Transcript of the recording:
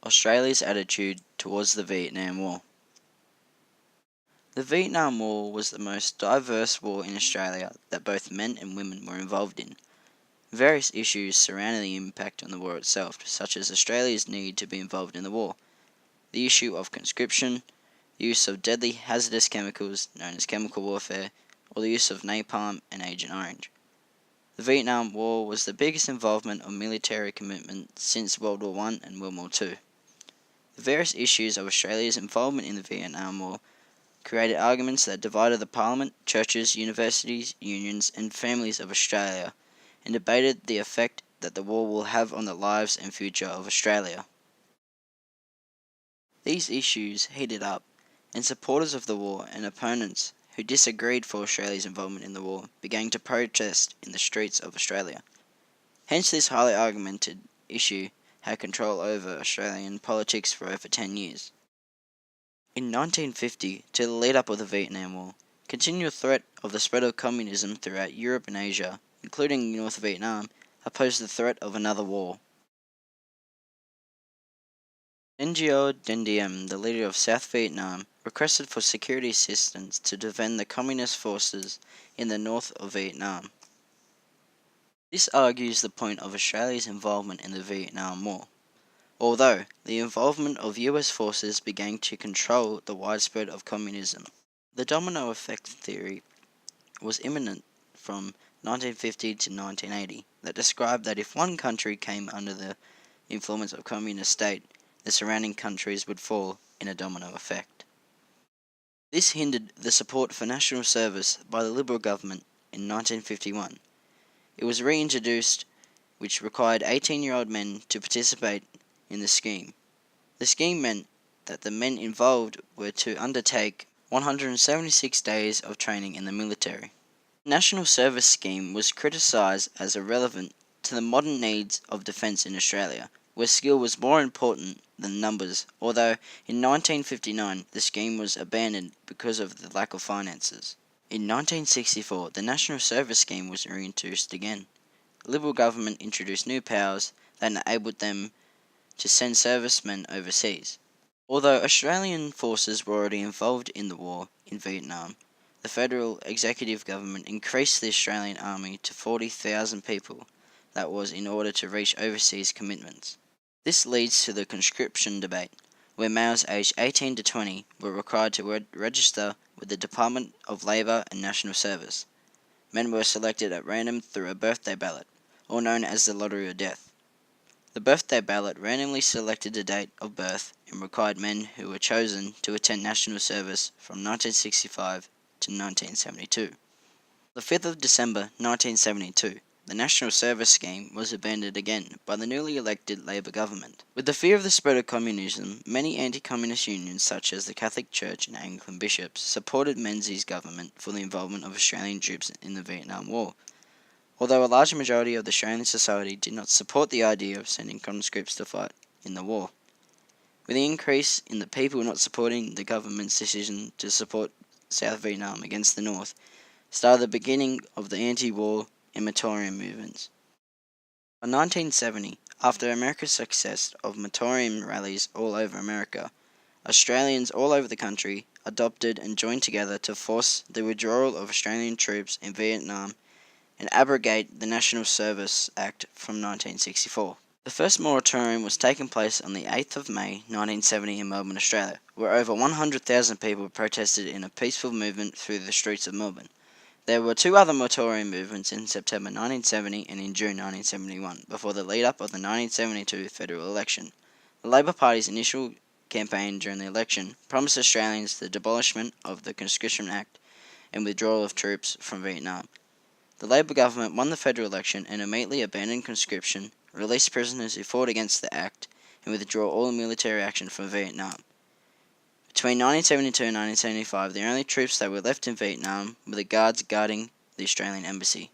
Australia's attitude towards the Vietnam War. The Vietnam War was the most diverse war in Australia that both men and women were involved in. Various issues surrounding the impact on the war itself, such as Australia's need to be involved in the war, the issue of conscription, the use of deadly hazardous chemicals known as chemical warfare, or the use of napalm and Agent Orange. The Vietnam War was the biggest involvement of military commitment since World War I and World War II. The various issues of Australia's involvement in the Vietnam War created arguments that divided the Parliament, churches, universities, unions, and families of Australia, and debated the effect that the war will have on the lives and future of Australia. These issues heated up, and supporters of the war and opponents who disagreed for Australia's involvement in the war began to protest in the streets of Australia. Hence, this highly argumented issue had control over Australian politics for over 10 years. In 1950, to the lead-up of the Vietnam War, continual threat of the spread of communism throughout Europe and Asia, including North Vietnam, posed the threat of another war. Ngo Dinh Diem, the leader of South Vietnam, requested for security assistance to defend the communist forces in the north of Vietnam. This argues the point of Australia's involvement in the Vietnam War. Although the involvement of US forces began to control the widespread of communism. The domino effect theory was imminent from 1950 to 1980 that described that if one country came under the influence of communist state, the surrounding countries would fall in a domino effect. This hindered the support for national service by the Liberal government in 1951. It was reintroduced, which required 18-year-old men to participate in the scheme. The scheme meant that the men involved were to undertake 176 days of training in the military. The National Service Scheme was criticised as irrelevant to the modern needs of defence in Australia, where skill was more important than numbers, although in 1959 the scheme was abandoned because of the lack of finances. In 1964, the National Service Scheme was reintroduced again. The Liberal government introduced new powers that enabled them to send servicemen overseas. Although Australian forces were already involved in the war in Vietnam, the federal executive government increased the Australian Army to 40,000 people. That was in order to reach overseas commitments. This leads to the conscription debate, where males aged 18 to 20 were required to register with the Department of Labour and National Service. Men were selected at random through a birthday ballot, or known as the lottery of death. The birthday ballot randomly selected the date of birth and required men who were chosen to attend national service from 1965 to 1972. The 5th of December 1972, the National Service Scheme was abandoned again by the newly elected Labour government. With the fear of the spread of communism, many anti-communist unions such as the Catholic Church and Anglican bishops supported Menzies' government for the involvement of Australian troops in the Vietnam War. Although a large majority of the Australian society did not support the idea of sending conscripts to fight in the war. With the increase in the people not supporting the government's decision to support South Vietnam against the North, started the beginning of the anti-war and Moratorium movements. In 1970, after America's success of Moratorium rallies all over America, Australians all over the country adopted and joined together to force the withdrawal of Australian troops in Vietnam and abrogate the National Service Act from 1964. The first moratorium was taking place on the 8th of May 1970 in Melbourne, Australia, where over 100,000 people protested in a peaceful movement through the streets of Melbourne. There were two other moratorium movements in September 1970 and in June 1971, before the lead-up of the 1972 federal election. The Labor Party's initial campaign during the election promised Australians the abolishment of the Conscription Act and withdrawal of troops from Vietnam. The Labor government won the federal election and immediately abandoned conscription, released prisoners who fought against the act, and withdrew all military action from Vietnam. Between 1972 and 1975, the only troops that were left in Vietnam were the guards guarding the Australian embassy.